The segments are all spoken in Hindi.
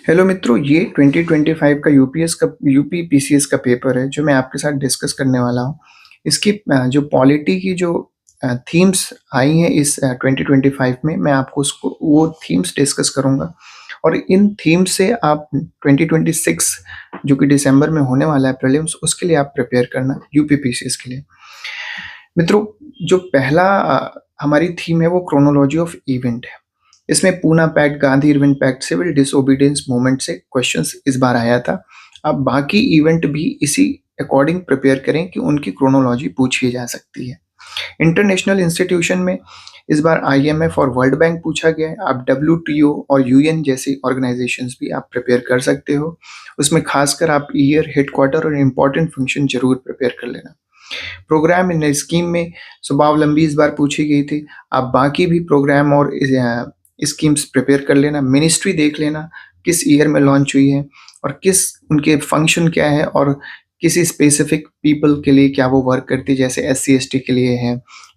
हेलो मित्रों, ये 2025 का यूपी पीसीएस का पेपर है जो मैं आपके साथ डिस्कस करने वाला हूँ। इसकी जो पॉलिटी की जो थीम्स आई हैं इस 2025 में, मैं आपको उसको वो थीम्स डिस्कस करूँगा और इन थीम्स से आप 2026 जो कि दिसंबर में होने वाला है प्रीलिम्स, उसके लिए आप प्रिपेयर करना यूपी पीसीएस के लिए। मित्रों, जो पहला हमारी थीम है वो क्रोनोलॉजी ऑफ इवेंट है। इसमें Poona pact, Gandhi Irwin pact, civil disobedience movement से क्वेश्चंस इस बार आया था। अब बाकी इवेंट भी इसी अकॉर्डिंग प्रिपेयर करें कि उनकी क्रोनोलॉजी पूछी जा सकती है। इंटरनेशनल इंस्टीट्यूशन में इस बार आईएमएफ और वर्ल्ड बैंक पूछा गया है। आप डब्ल्यूटीओ और यूएन जैसी ऑर्गेनाइजेशंस भी आप प्रिपेयर कर सकते हो। उसमें खासकर आप ईयर, हेडक्वार्टर और इम्पोर्टेंट फंक्शन जरूर प्रिपेयर कर लेना। प्रोग्राम इन स्कीम में स्वावलंबी इस बार पूछी गई थी। आप बाकी भी प्रोग्राम और स्कीम्स प्रिपेयर कर लेना। मिनिस्ट्री देख लेना किस ईयर में लॉन्च हुई है और किस उनके फंक्शन क्या है और किसी स्पेसिफिक पीपल के लिए क्या वो वर्क करती है, जैसे SC ST के लिए है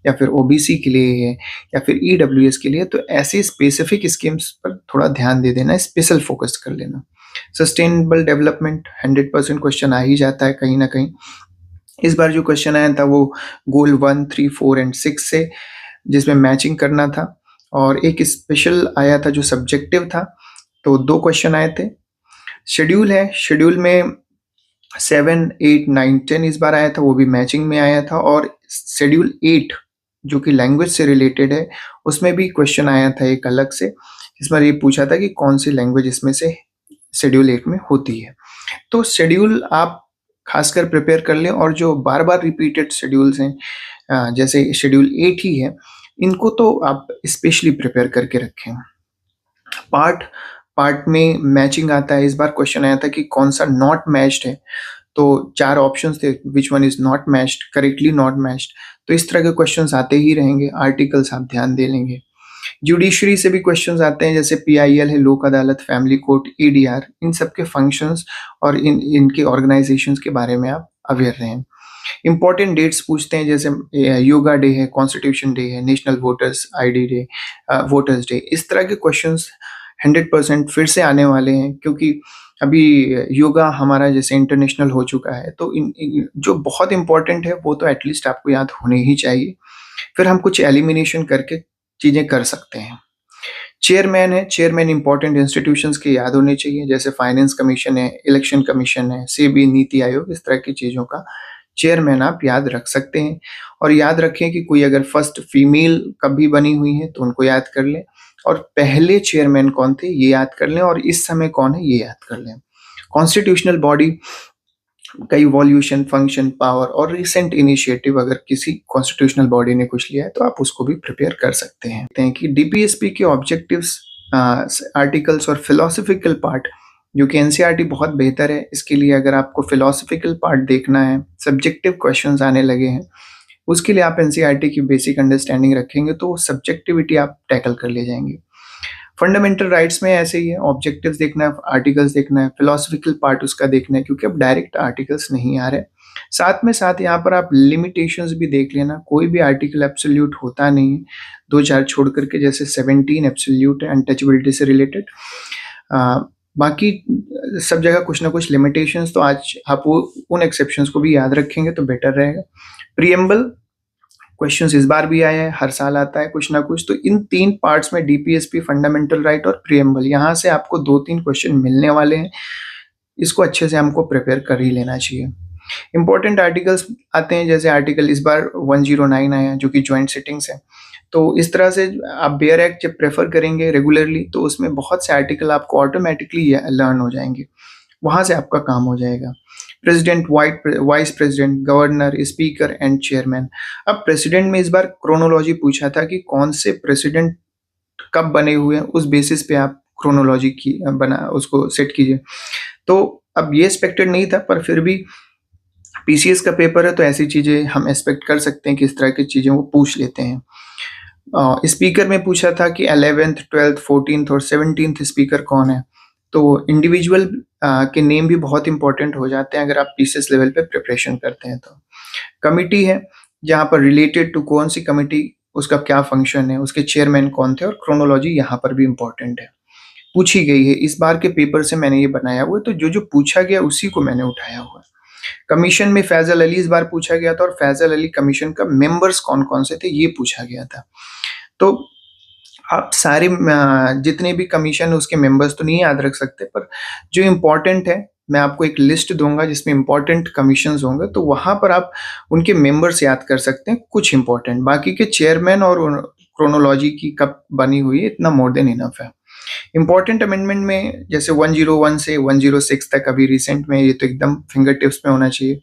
या फिर OBC के लिए है या फिर EWS के लिए। तो ऐसी स्पेसिफिक स्कीम्स पर थोड़ा ध्यान दे देना, स्पेशल फोकस कर लेना। सस्टेनेबल डेवलपमेंट 100% क्वेश्चन आ ही जाता है कहीं ना कहीं। इस बार जो क्वेश्चन आया था वो गोल 1, 3, 4 एंड 6 से, जिसमें मैचिंग करना था और एक स्पेशल आया था जो सब्जेक्टिव था। तो 2 क्वेश्चन आए थे। शेड्यूल है, शेड्यूल में 7, 8, 9, 10 इस बार आया था, वो भी मैचिंग में आया था। और शेड्यूल 8 जो कि लैंग्वेज से रिलेटेड है, उसमें भी क्वेश्चन आया था एक अलग से। इस बार ये पूछा था कि कौन सी लैंग्वेज इसमें से शेड्यूल 8 में होती है। तो शेड्यूल आप खासकर प्रिपेयर कर लें और जो बार बार रिपीटेड शेड्यूल्स हैं जैसे शेड्यूल 8 ही है, इनको तो आप स्पेशली प्रिपेयर करके रखें। पार्ट पार्ट में मैचिंग आता है। इस बार क्वेश्चन आया था कि कौन सा नॉट मैच्ड है, तो 4 ऑप्शंस थे, which one is not matched, correctly not matched. तो इस तरह के क्वेश्चंस आते ही रहेंगे। आर्टिकल्स आप ध्यान दे लेंगे। जुडिशरी से भी क्वेश्चंस आते हैं, जैसे PIL है, लोक अदालत, फैमिली कोर्ट, EDR, इन सब के फंक्शंस और इनके ऑर्गेनाइजेशंस के बारे में आप अवेयर रहें। इंपॉर्टेंट डेट्स पूछते हैं, जैसे योगा डे है, कॉन्स्टिट्यूशन डे है, national voters ID day, voters day. इस तरह के क्वेश्चंस 100% फिर से आने वाले हैं, क्योंकि अभी योगा हमारा जैसे इंटरनेशनल हो चुका है। तो जो बहुत इंपॉर्टेंट है वो तो एटलीस्ट आपको याद होने ही चाहिए। फिर हम कुछ एलिमिनेशन करके चीजें कर सकते हैं। चेयरमैन है, चेयरमैन इंपॉर्टेंट इंस्टीट्यूशंस के याद होने चाहिए, जैसे फाइनेंस कमीशन है, इलेक्शन कमीशन है, सेबी, नीति आयोग, इस तरह की चीजों का चेयरमैन आप याद रख सकते हैं। और याद रखें कि कोई अगर फर्स्ट फीमेल कभी बनी हुई है तो उनको याद कर लें, और पहले चेयरमैन कौन थे ये याद कर लें, और इस समय कौन है ये याद कर लें। कॉन्स्टिट्यूशनल बॉडी का इवोल्यूशन, फंक्शन, पावर और रिसेंट इनिशिएटिव, अगर किसी कॉन्स्टिट्यूशनल बॉडी ने कुछ लिया है तो आप उसको भी प्रिपेयर कर सकते हैं कि DPSP के ऑब्जेक्टिव्स, आर्टिकल्स और फिलोसफिकल पार्ट, जो कि NCERT बहुत बेहतर है इसके लिए। अगर आपको फिलोसफिकल पार्ट देखना है, सब्जेक्टिव क्वेश्चंस आने लगे हैं, उसके लिए आप NCERT की बेसिक अंडरस्टैंडिंग रखेंगे तो सब्जेक्टिविटी आप टैकल कर ले जाएंगे। फंडामेंटल राइट्स में ऐसे ही है, ऑब्जेक्टिव्स देखना है, आर्टिकल्स देखना है, फिलोसफिकल पार्ट उसका देखना है, क्योंकि अब डायरेक्ट आर्टिकल्स नहीं आ रहे। साथ में साथ यहाँ पर आप लिमिटेशंस भी देख लेना। कोई भी आर्टिकल एब्सोल्यूट होता नहीं है, 2-4 छोड़ करके, जैसे 17 एब्सोल्यूट है अनटचेबिलिटी से रिलेटेड। बाकी सब जगह कुछ ना कुछ लिमिटेशंस, तो आज आप उन एक्सेप्शंस को भी याद रखेंगे तो बेटर रहेगा। प्रीएम्बल क्वेश्चंस इस बार भी आया है, हर साल आता है कुछ ना कुछ। तो इन 3 पार्ट्स में DPSP, फंडामेंटल राइट और प्रीएम्बल, यहाँ से आपको 2-3 क्वेश्चन मिलने वाले हैं। इसको अच्छे से हमको प्रिपेयर कर ही लेना चाहिए। इंपॉर्टेंट आर्टिकल्स आते हैं, जैसे आर्टिकल इस बार 109 आया जो कि ज्वाइंट सिटिंग्स है। तो इस तरह से आप बेयर एक्ट जब प्रेफर करेंगे रेगुलरली तो उसमें बहुत से आर्टिकल आपको ऑटोमेटिकली लर्न हो जाएंगे, वहां से आपका काम हो जाएगा। President, vice president, governor, speaker and chairman. अब प्रेसिडेंट में इस बार क्रोनोलॉजी पूछा था कि कौन से प्रेसिडेंट कब बने हुए हैं, उस बेसिस पे आप क्रोनोलॉजी की बना उसको सेट कीजिए। तो अब ये एक्सपेक्टेड नहीं था, पर फिर भी PCS का पेपर है तो ऐसी चीजें हम एक्सपेक्ट कर सकते हैं कि इस तरह की चीजें वो पूछ लेते हैं। स्पीकर में पूछा था कि 11th, 12th, 14th और 17th स्पीकर कौन है। तो इंडिविजुअल के नेम भी बहुत इंपॉर्टेंट हो जाते हैं अगर आप PCS लेवल पे प्रिपरेशन करते हैं तो। कमिटी है, जहाँ पर रिलेटेड टू कौन सी कमिटी, उसका क्या फंक्शन है, उसके चेयरमैन कौन थे, और क्रोनोलॉजी यहाँ पर भी इंपॉर्टेंट है। पूछी गई है। इस बार के पेपर से मैंने ये बनाया हुआ है, तो जो-जो पूछा गया उसी को मैंने उठाया हुआ है। कमीशन में फैज़ल अली इस बार पूछा गया था और फैज़ल अली कमीशन का मेंबर्स कौन-कौन से थे, ये पूछा गया था। तो आप सारे जितने भी कमीशन है उसके मेंबर्स तो नहीं याद रख सकते, पर जो इम्पोर्टेंट है, मैं आपको एक लिस्ट दूँगा जिसमें इम्पोर्टेंट कमीशन्स होंगे, तो वहाँ पर आप उनके मेंबर्स याद कर सकते हैं, कुछ इम्पोर्टेंट। बाकी के चेयरमैन और क्रोनोलॉजी की कब बनी हुई है, इतना मोर देन इनफ है। इम्पोर्टेंट अमेंडमेंट में जैसे 101 से 106 तक अभी रिसेंट में, ये तो एकदम फिंगर टिप्स में होना चाहिए।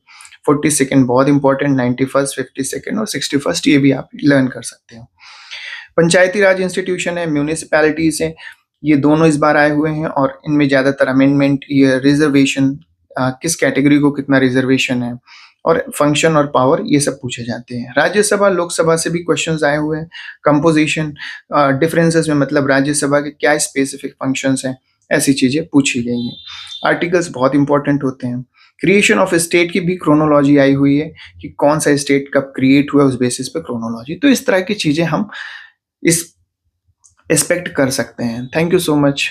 42nd बहुत इम्पोर्टेंट, 91st, 52nd और 61st ये भी आप लर्न कर सकते हो। पंचायती राज इंस्टीट्यूशन है, म्यूनिसिपैलिटीज़ हैं, ये दोनों इस बार आए हुए हैं और इनमें ज़्यादातर अमेंडमेंट या रिजर्वेशन, किस कैटेगरी को कितना रिजर्वेशन है और फंक्शन और पावर, ये सब पूछे जाते हैं। राज्यसभा, लोकसभा से भी क्वेश्चंस आए हुए हैं। कंपोजिशन, डिफरेंसेस में मतलब राज्यसभा के क्या स्पेसिफिक फंक्शंस हैं, ऐसी चीज़ें पूछी गई हैं। आर्टिकल्स बहुत इंपॉर्टेंट होते हैं। क्रिएशन ऑफ स्टेट की भी क्रोनोलॉजी आई हुई है कि कौन सा स्टेट कब क्रिएट हुआ, उस बेसिस पे क्रोनोलॉजी। तो इस तरह की चीज़ें हम इस एक्सपेक्ट कर सकते हैं। Thank you so much.